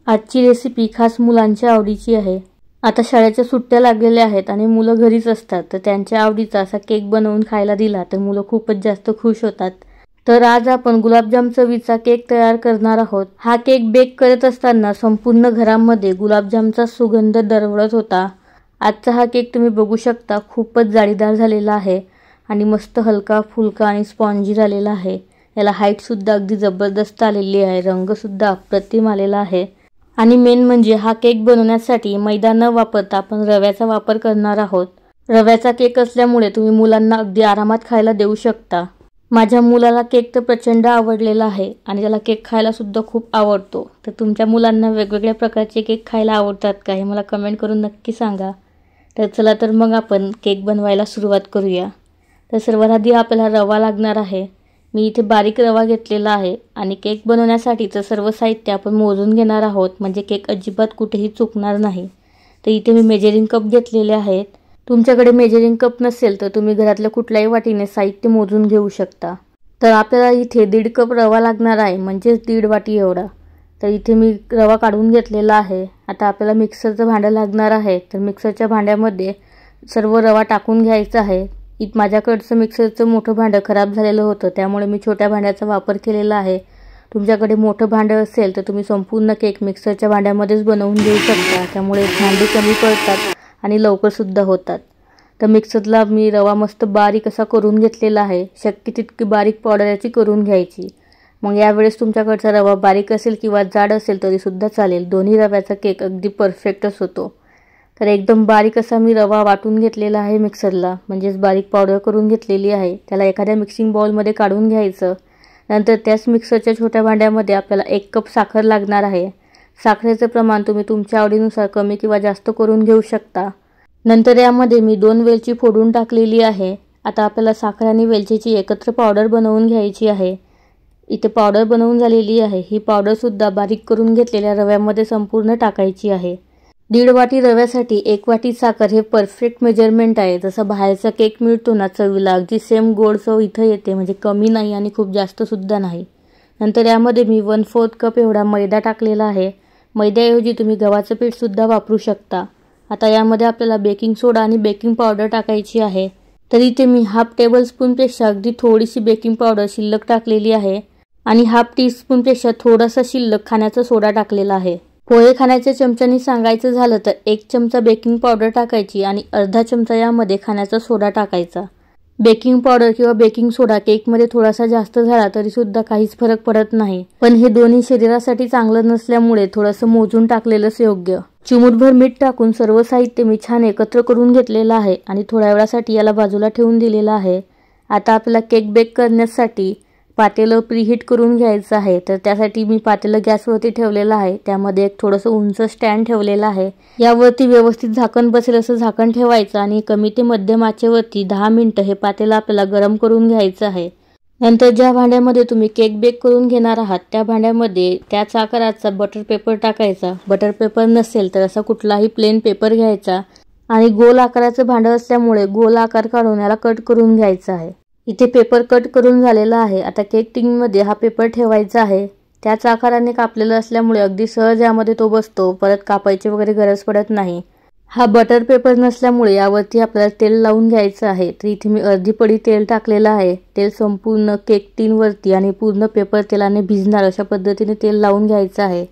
आजची रेसिपी खास मुलांच्या आवडीची आहे। आता शाळेच्या सुट्ट्या लागलेल्या आहेत आणि मुलं घरीच असतात, तर त्यांच्या आवडीचा असा केक बनवून खायला दिला तर मुलं खूपच जास्त खुश होतात। तर आज आपण गुलाबजाम चवीचा केक तयार करणार आहोत। हा केक बेक करत असताना संपूर्ण घरामध्ये गुलाबजामचा सुगंध दरवळत होता। आजचा हा केक तुम्ही बघू शकता, खूपच जाळीदार झालेला आहे आणि मस्त हलका फुलका आणि स्पॉन्जी झालेला आहे। याला हाईट सुद्धा अगदी जबरदस्त आलेली आहे, रंग सुद्धा अप्रतिम आलेला आहे। आणि मेन म्हणजे हा केक बनवण्यासाठी मैदा न वापरता आपण रव्याचा वापर करणार आहोत। रव्याचा केक असल्यामुळे तुम्ही मुलांना अगदी आरामात खायला देऊ शकता। माझ्या मुलाला केक तर प्रचंड आवडलेला आहे आणि त्याला केक खायला सुद्धा खूप आवडतो। तर तुमच्या मुलांना वेगवेगळ्या प्रकारचे केक खायला आवडतात का, हे मला कमेंट करून नक्की सांगा। तर चला तर मग आपण केक बनवायला सुरुवात करूया। तर सर्वात आधी आपल्याला रवा लागणार आहे। मी इथे बारीक रवा घेतलेला आहे आणि केक बनवण्यासाठीचं सर्व साहित्य आपण मोजून घेणार आहोत, म्हणजे केक अजिबात कुठेही चुकणार नाही। तर इथे मी मेजरिंग कप घेतलेले आहेत। तुमच्याकडे मेजरिंग कप नसेल तर तुम्ही घरातल्या कुठल्याही वाटीने साहित्य मोजून घेऊ शकता। तर आपल्याला इथे 1.5 कप रवा लागणार आहे, म्हणजे 1.5 वाटी एवढा। तर इथे मी रवा काढून घेतलेला आहे। आता आपल्याला मिक्सरचं भांडं लागणार आहे। तर मिक्सरच्या भांड्यामध्ये सर्व रवा टाकून घ्यायचा आहे। माझ्याकडचं मिक्सरचं मोठं भांडं खराब झालेलं होतं, त्यामुळे मी छोट्या भांड्याचा वापर केलेला आहे। तुमच्याकडे मोठं भांडं असेल तर तुम्ही संपूर्ण केक मिक्सरच्या भांड्यामध्येच बनवून घेऊ शकता, त्यामुळे भांडे कमी पडतात आणि लवकर सुद्धा होतात। तर मिक्सरला मी रवा मस्त बारीक असा करून घेतलेला आहे। शक्य तितकी बारीक पावडर याची करून घ्यायची। मग यावेळेस तुमच्याकडचा रवा बारीक असेल किंवा जाड असेल तरी सुद्धा चालेल, दोन्ही रव्याचा केक अगदी परफेक्टच होतो। तर एकदम बारीक असा मी रवा वाटून घेतलेला आहे मिक्सरला, म्हणजेच बारीक पावडर करून घेतलेली आहे। त्याला एखाद्या मिक्सिंग बाउलमध्ये काढून घ्यायचं। नंतर त्याच मिक्सरच्या छोट्या भांड्यामध्ये आपल्याला 1 कप साखर लागणार आहे। साखरेचं प्रमाण तुम्ही तुमच्या आवडीनुसार कमी किंवा जास्त करून घेऊ शकता। नंतर यामध्ये मी 2 वेलची फोडून टाकलेली आहे। आता आपल्याला साखर आणि वेलचीची एकत्र पावडर बनवून घ्यायची आहे। इथे पावडर बनवून झालेली आहे। ही पावडर सुद्धा बारीक करून घेतलेल्या रव्यामध्ये संपूर्ण टाकायची आहे। 1.5 वाटी रव्यासाठी 1 वाटी साखर हे परफेक्ट मेजरमेंट आहे। जसं बाहेरचा केक मिळतो ना चवीला, अगदी सेम गोड चव इथं येते, म्हणजे कमी नाही आणि खूप जास्त सुद्धा नाही। नंतर यामध्ये मी 1/4 कप एवढा मैदा टाकलेला आहे। मैद्याऐवजी तुम्ही गव्हाचं पीठ सुद्धा वापरू शकता। आता यामध्ये आपल्याला बेकिंग सोडा आणि बेकिंग पावडर टाकायची आहे। तर इथे मी 1/2 टेबलस्पूनपेक्षा अगदी थोडीशी बेकिंग पावडर शिल्लक टाकलेली आहे आणि 1/2 टीस्पूनपेक्षा थोडासा शिल्लक खाण्याचा सोडा टाकलेला आहे। पोहे खाण्याच्या चमच्यानी सांगायचं झालं तर 1 चमचा बेकिंग पावडर टाकायची आणि अर्धा चमचा यामध्ये खाण्याचा सोडा टाकायचा। बेकिंग पावडर किंवा बेकिंग सोडा केकमध्ये थोडासा जास्त झाला तरी सुद्धा काहीच फरक पडत नाही, पण हे दोन्ही शरीरासाठी चांगलं नसल्यामुळे थोडंसं मोजून टाकलेलंच योग्य। चिमूटभर मीठ टाकून सर्व साहित्य मी छान एकत्र करून घेतलेलं आहे आणि थोड्या वेळासाठी याला बाजूला ठेवून दिलेलं आहे। आता आपल्याला केक बेक करण्यासाठी पातेलं प्रीहीट करून घ्यायचं आहे। तर त्यासाठी मी पातेलं गॅसवरती ठेवलेलं आहे। त्यामध्ये एक थोडंसं उंच स्टँड ठेवलेलं आहे। यावरती व्यवस्थित झाकण बसेल असं झाकण ठेवायचं आणि कमी ते मध्यम आचेवरती 10 मिनिटं हे पातेलं आपल्याला गरम करून घ्यायचं आहे। नंतर ज्या भांड्यामध्ये तुम्ही केक बेक करून घेणार आहात त्या भांड्यामध्ये त्याच आकाराचा बटर पेपर टाकायचा। बटर पेपर नसेल तर असा कुठलाही प्लेन पेपर घ्यायचा आणि गोल आकाराचं भांडं असल्यामुळे गोल आकार काढून याला कट करून घ्यायचं आहे। इथे पेपर कट करून झालेला आहे। आता केक टिनमध्ये हा पेपर ठेवायचा आहे। त्याच आकाराने कापलेला असल्यामुळे अगदी सहज यामध्ये तो बसतो, परत कापायची वगैरे गरज पडत नाही। हा बटर पेपर नसल्यामुळे यावरती आपल्याला तेल लावून घ्यायचं आहे। तर इथे मी अर्धी पडी तेल टाकलेलं आहे। तेल संपूर्ण केक टिनवरती आणि पूर्ण पेपर तेलाने भिजणार अशा पद्धतीने तेल लावून घ्यायचं आहे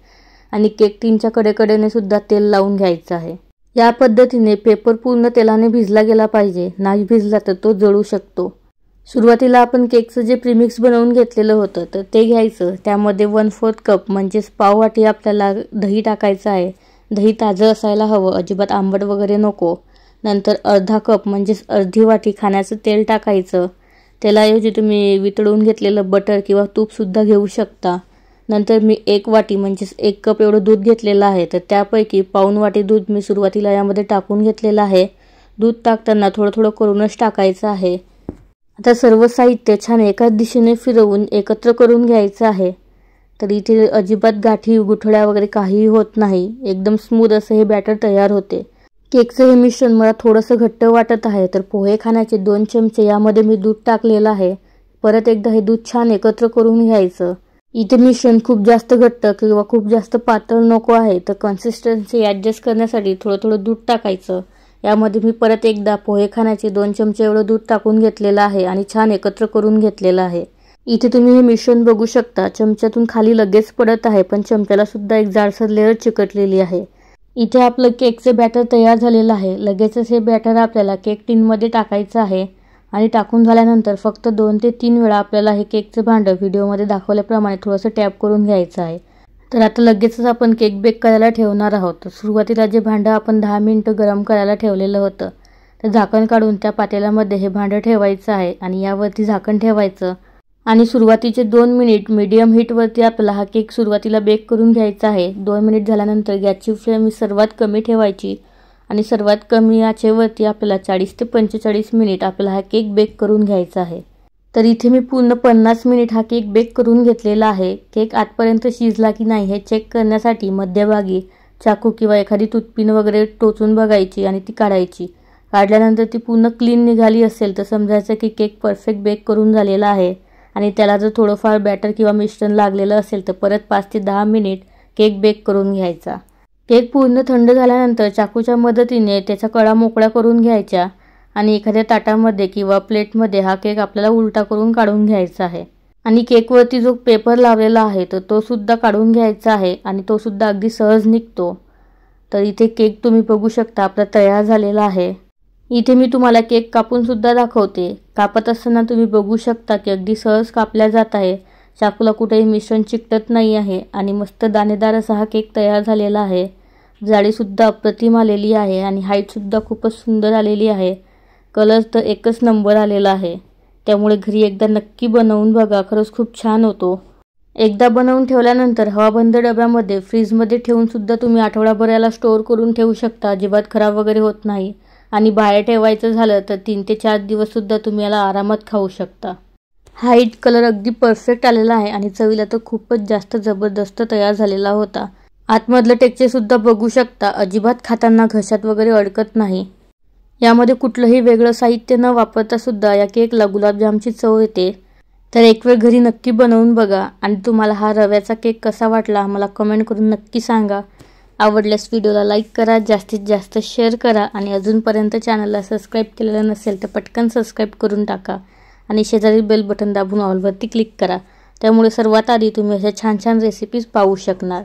आणि केक टिनच्या कडेकडेने सुद्धा तेल लावून घ्यायचं आहे। या पद्धतीने पेपर पूर्ण तेलाने भिजला गेला पाहिजे, नाही भिजला तर तो जळू शकतो। सुरुवातीला आपण केकचं जे प्रीमिक्स बनवून घेतलेलं होतं तर ते घ्यायचं। त्यामध्ये 1/4 कप म्हणजेच पाव वाटी आपल्याला दही टाकायचं आहे। दही ताजं असायला हवं, अजिबात आंबट वगैरे नको। नंतर अर्धा कप म्हणजेच अर्धी वाटी खाण्याचं तेल टाकायचं। तेलाऐवजी तुम्ही वितळून घेतलेलं बटर किंवा तूपसुद्धा घेऊ शकता। नंतर मी 1 वाटी म्हणजेच 1 कप एवढं दूध घेतलेलं आहे। तर त्यापैकी पाऊण वाटी दूध मी सुरुवातीला यामध्ये टाकून घेतलेलं आहे। दूध टाकताना थोडं थोडं करूनच टाकायचं आहे। आता सर्व साहित्य छान एकाच दिशेने फिरवून एकत्र करून घ्यायचं आहे। तर इथे अजिबात गाठी गुठळ्या वगैरे काहीही होत नाही, एकदम स्मूथ असं हे बॅटर तयार होते। केकचं हे मिश्रण मला थोडंसं घट्ट वाटत आहे, तर पोहे खाण्याचे 2 चमचे यामध्ये मी दूध टाकलेलं आहे। परत एकदा हे दूध छान एकत्र करून घ्यायचं। इथे मिश्रण खूप जास्त घट्ट किंवा खूप जास्त पातळ नको आहे, तर कन्सिस्टन्सी ॲडजस्ट करण्यासाठी थोडं थोडं दूध टाकायचं. यामध्ये मी परत एकदा पोहे खाण्याचे 2 चमचे एवढं दूध टाकून घेतलेलं आहे आणि छान एकत्र करून घेतलेलं आहे. इथे तुम्ही हे मिश्रण बघू शकता, चमच्यातून खाली लगेच पडत आहे, पण चमच्याला सुद्धा एक जाडसर लेअर चिकटलेली आहे. इथे आपलं केकचं बॅटर तयार झालेलं आहे. लगेचच हे बॅटर आपल्याला केक टिनमध्ये टाकायचं आहे आणि टाकून झाल्यानंतर फक्त 2 ते 3 वेळा आपल्याला हे केकचं भांडं व्हिडिओमध्ये दाखवल्याप्रमाणे थोडंसं टॅप करून घ्यायचं आहे. तर आता लगेचच आपण केक बेक करायला ठेवणार आहोत. तर सुरुवातीला जे भांडं आपण 10 मिनिटं गरम करायला ठेवलेलं होतं, तर झाकण काढून त्या पातेल्यामध्ये हे भांडं ठेवायचं आहे आणि यावरती झाकण ठेवायचं आणि सुरुवातीचे 2 मिनिट मीडियम हीटवरती आपल्याला हा केक सुरुवातीला बेक करून घ्यायचा आहे. 2 मिनिट झाल्यानंतर गॅसची फ्लेम सर्वात कमी ठेवायची आणि सर्वात कमी आचेवरती आपल्याला 40 ते 45 मिनिट आपल्याला हा केक बेक करून घ्यायचा आहे. तर इथे मी पूर्ण 50 मिनिट हा केक बेक करून घेतलेला आहे. केक आतपर्यंत शिजला की नाही हे चेक करण्यासाठी मध्यभागी चाकू किंवा एखादी टूथपिन वगैरे टोचून बघायची आणि ती काढायची. काढल्यानंतर ती पूर्ण क्लीन निघाली असेल तर समजायचं की केक परफेक्ट बेक करून झालेला आहे आणि त्याला जर थोडंफार बॅटर किंवा मिश्रण लागलेलं असेल तर परत 5 ते 10 मिनिट केक बेक करून घ्यायचा. केक पूर्ण थंड झाल्यानंतर चाकूच्या मदतीने त्याच्या कडा मोकळ्या करून घ्यायच्या आणि एखाद्या ताटामध्ये किंवा प्लेटमध्ये हा केक आपल्याला उलटा करून काढून घ्यायचा आहे आणि केकवरती जो पेपर लावलेला आहे तर तो सुद्धा काढून घ्यायचा आहे आणि तो सुद्धा अगदी सहज निघतो. तर इथे केक तुम्ही बघू शकता आपला तयार झालेला आहे. इथे मी तुम्हाला केक कापून सुद्धा दाखवते. कापत असताना तुम्ही बघू शकता की अगदी सहज कापल्या जात आहे. चाकूला कुठेही मिश्रण चिकटत नाही आहे आणि मस्त दाणेदार असा हा केक तयार झालेला आहे. जाडीसुद्धा अप्रतिम आलेली आहे आणि हाईटसुद्धा खूपच सुंदर आलेली आहे. कलर तर एकच नंबर आलेला आहे. त्यामुळे घरी एकदा नक्की बनवून बघा, खरंच खूप छान होतो. एकदा बनवून ठेवल्यानंतर हवाबंद डब्यामध्ये फ्रीजमध्ये ठेवून सुद्धा तुम्ही आठवडाभर याला स्टोअर करून ठेवू शकता. अजिबात खराब वगैरे होत नाही आणि बाहेर ठेवायचं झालं तर 3 ते 4 दिवससुद्धा तुम्ही याला आरामात खाऊ शकता. हाईट कलर अगदी परफेक्ट आलेला आहे आणि चवीला तर खूपच जास्त जबरदस्त तयार झालेला होता. आतमधलं टेक्स्चरसुद्धा बघू शकता, अजिबात खाताना घशात वगैरे अडकत नाही. यामध्ये कुठलंही वेगळं साहित्य न वापरता सुद्धा या केकला गुलाबजामची चव येते. तर एक वेळ घरी नक्की बनवून बघा आणि तुम्हाला हा रव्याचा केक कसा वाटला मला कमेंट करून नक्की सांगा. आवडल्यास व्हिडिओला लाईक करा, जास्तीत जास्त शेअर करा आणि अजूनपर्यंत चॅनलला सबस्क्राईब केलेलं नसेल तर पटकन सबस्क्राईब करून टाका आणि शेजारी बेल बटन दाबून ऑलवरती क्लिक करा. त्यामुळे सर्वात आधी तुम्ही अशा छान छान रेसिपीज पाहू शकणार.